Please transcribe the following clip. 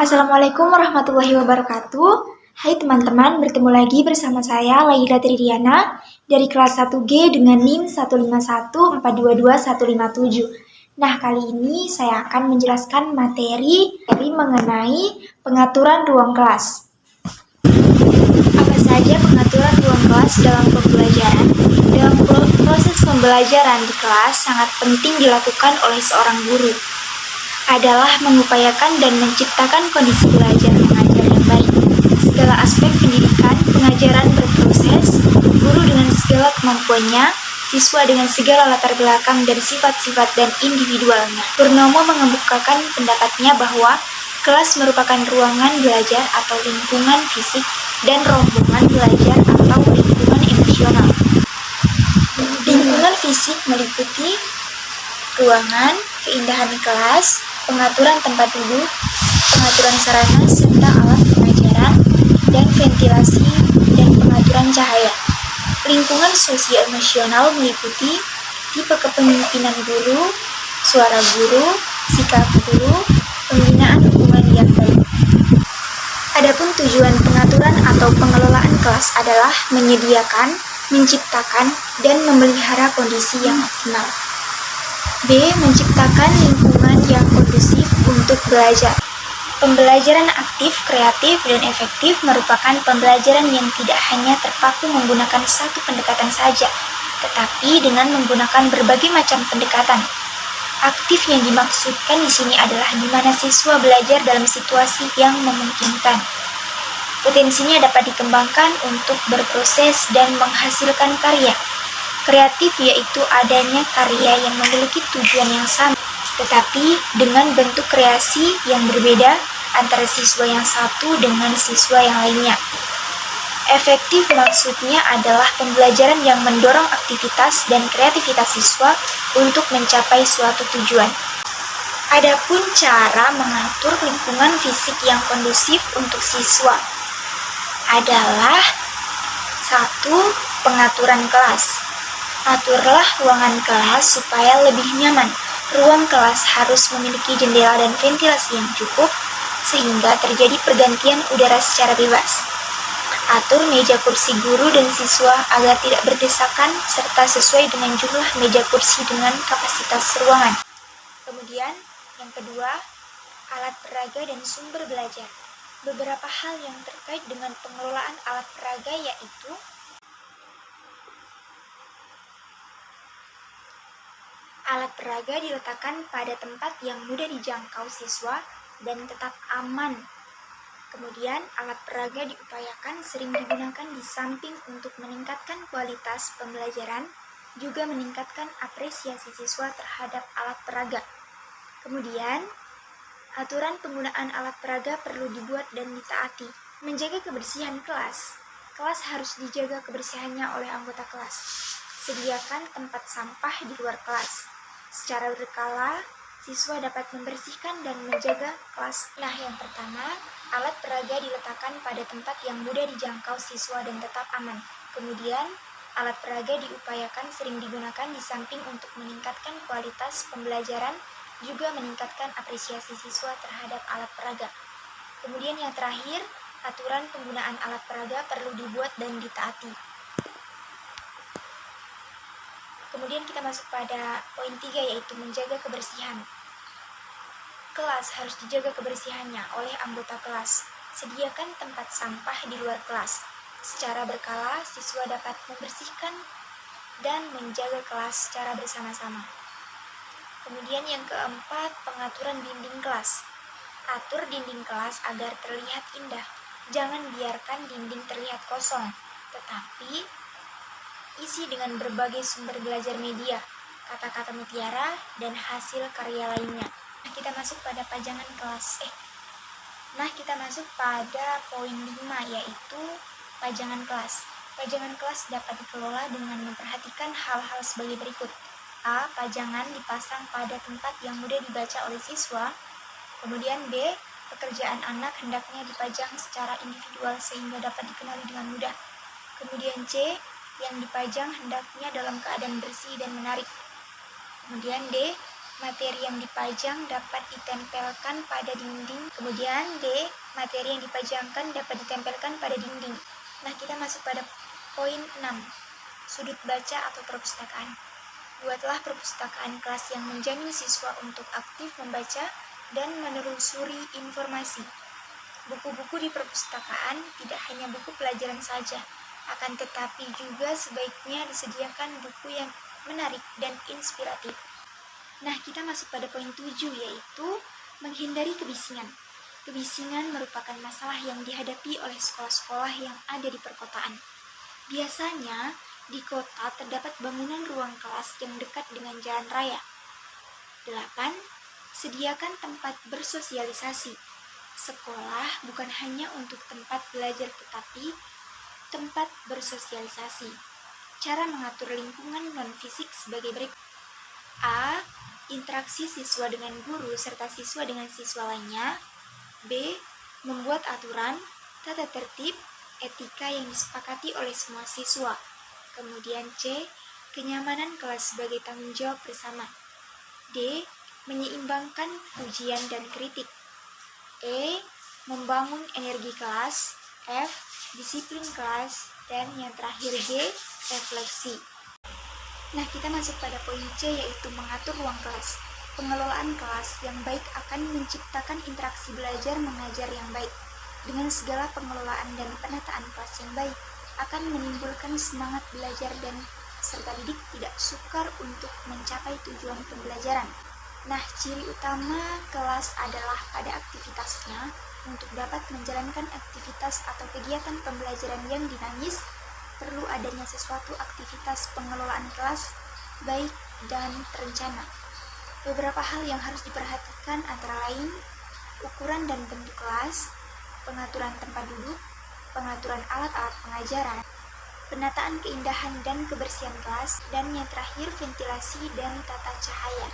Assalamualaikum warahmatullahi wabarakatuh. Hai teman-teman, bertemu lagi bersama saya Laila Tridiana dari kelas 1G dengan NIM 151422157. Nah, kali ini saya akan menjelaskan materi mengenai pengaturan ruang kelas. Apa saja pengaturan ruang kelas dalam pembelajaran? Dalam proses pembelajaran di kelas sangat penting dilakukan oleh seorang guru adalah mengupayakan dan menciptakan kondisi belajar mengajar yang baik. Segala aspek pendidikan, pengajaran berproses, guru dengan segala kemampuannya, siswa dengan segala latar belakang dan sifat-sifat dan individualnya. Purnomo mengemukakan pendapatnya bahwa kelas merupakan ruangan belajar atau lingkungan fisik dan rombongan belajar atau lingkungan emosional. Lingkungan fisik meliputi ruangan, keindahan kelas, pengaturan tempat duduk, pengaturan sarana serta alat pengajaran, dan ventilasi dan pengaturan cahaya. Lingkungan sosio-emosional meliputi tipe kepemimpinan guru, suara guru, sikap guru, pembinaan hubungan yang baik. Adapun tujuan pengaturan atau pengelolaan kelas adalah menyediakan, menciptakan, dan memelihara kondisi yang optimal. B. Menciptakan lingkungan yang kondusif untuk belajar. Pembelajaran aktif, kreatif, dan efektif merupakan pembelajaran yang tidak hanya terpaku menggunakan satu pendekatan saja, tetapi dengan menggunakan berbagai macam pendekatan. Aktif yang dimaksudkan di sini adalah di mana siswa belajar dalam situasi yang memungkinkan. Potensinya dapat dikembangkan untuk berproses dan menghasilkan karya. Kreatif yaitu adanya karya yang memiliki tujuan yang sama, tetapi dengan bentuk kreasi yang berbeda antara siswa yang satu dengan siswa yang lainnya. Efektif maksudnya adalah pembelajaran yang mendorong aktivitas dan kreativitas siswa untuk mencapai suatu tujuan. Adapun cara mengatur lingkungan fisik yang kondusif untuk siswa adalah 1. Pengaturan kelas. Aturlah ruangan kelas supaya lebih nyaman. Ruang kelas harus memiliki jendela dan ventilasi yang cukup, sehingga terjadi pergantian udara secara bebas. Atur meja kursi guru dan siswa agar tidak berdesakan, serta sesuai dengan jumlah meja kursi dengan kapasitas ruangan. Kemudian, yang kedua, alat peraga dan sumber belajar. Beberapa hal yang terkait dengan pengelolaan alat peraga yaitu alat peraga diletakkan pada tempat yang mudah dijangkau siswa dan tetap aman. Kemudian, alat peraga diupayakan sering digunakan di samping untuk meningkatkan kualitas pembelajaran, juga meningkatkan apresiasi siswa terhadap alat peraga. Kemudian, aturan penggunaan alat peraga perlu dibuat dan ditaati. Menjaga kebersihan kelas. Kelas harus dijaga kebersihannya oleh anggota kelas. Sediakan tempat sampah di luar kelas. Secara berkala, siswa dapat membersihkan dan menjaga kelas. Nah, yang pertama, alat peraga diletakkan pada tempat yang mudah dijangkau siswa dan tetap aman. Kemudian, alat peraga diupayakan sering digunakan di samping untuk meningkatkan kualitas pembelajaran, juga meningkatkan apresiasi siswa terhadap alat peraga. Kemudian yang terakhir, aturan penggunaan alat peraga perlu dibuat dan ditaati. Kemudian kita masuk pada poin 3 yaitu menjaga kebersihan. Kelas harus dijaga kebersihannya oleh anggota kelas. Sediakan tempat sampah di luar kelas. Secara berkala, siswa dapat membersihkan dan menjaga kelas secara bersama-sama. Kemudian yang keempat, pengaturan dinding kelas. Atur dinding kelas agar terlihat indah. Jangan biarkan dinding terlihat kosong, tetapi isi dengan berbagai sumber belajar media, kata-kata mutiara, dan hasil karya lainnya. Nah, kita masuk pada pajangan kelas. Kita masuk pada poin 5 yaitu pajangan kelas. Pajangan kelas dapat dikelola dengan memperhatikan hal-hal sebagai berikut. A. Pajangan dipasang pada tempat yang mudah dibaca oleh siswa. Kemudian B. Pekerjaan anak hendaknya dipajang secara individual sehingga dapat dikenali dengan mudah. Kemudian C. Yang dipajang hendaknya dalam keadaan bersih dan menarik. Kemudian D. materi yang dipajang dapat ditempelkan pada dinding. Kemudian D, materi yang dipajangkan dapat ditempelkan pada dinding. Nah, kita masuk pada poin 6, sudut baca atau perpustakaan. Buatlah perpustakaan kelas yang menjamin siswa untuk aktif membaca dan menelusuri informasi. Buku-buku di perpustakaan tidak hanya buku pelajaran saja, akan tetapi juga sebaiknya disediakan buku yang menarik dan inspiratif. Nah, kita masuk pada poin 7, yaitu menghindari kebisingan. Kebisingan merupakan masalah yang dihadapi oleh sekolah-sekolah yang ada di perkotaan. Biasanya, di kota terdapat bangunan ruang kelas yang dekat dengan jalan raya. 8. Sediakan tempat bersosialisasi. Sekolah bukan hanya untuk tempat belajar, tetapi tempat bersosialisasi. Cara mengatur lingkungan non-fisik sebagai berikut. A. Interaksi siswa dengan guru serta siswa dengan siswa lainnya. B. Membuat aturan, tata tertib, etika yang disepakati oleh semua siswa. Kemudian C. Kenyamanan kelas sebagai tanggung jawab bersama. D. Menyeimbangkan pujian dan kritik. E. Membangun energi kelas. F. Disiplin kelas. Dan yang terakhir G. Refleksi. Nah, kita masuk pada poin C, yaitu mengatur ruang kelas. Pengelolaan kelas yang baik akan menciptakan interaksi belajar mengajar yang baik. Dengan segala pengelolaan dan penataan kelas yang baik, akan menimbulkan semangat belajar dan serta didik tidak sukar untuk mencapai tujuan pembelajaran. Nah, ciri utama kelas adalah pada aktivitasnya untuk dapat menjalankan aktivitas atau kegiatan pembelajaran yang dinamis, perlu adanya sesuatu aktivitas pengelolaan kelas baik dan terencana. Beberapa hal yang harus diperhatikan antara lain ukuran dan bentuk kelas, pengaturan tempat duduk, pengaturan alat-alat pengajaran, penataan keindahan dan kebersihan kelas, dan yang terakhir ventilasi dan tata cahaya.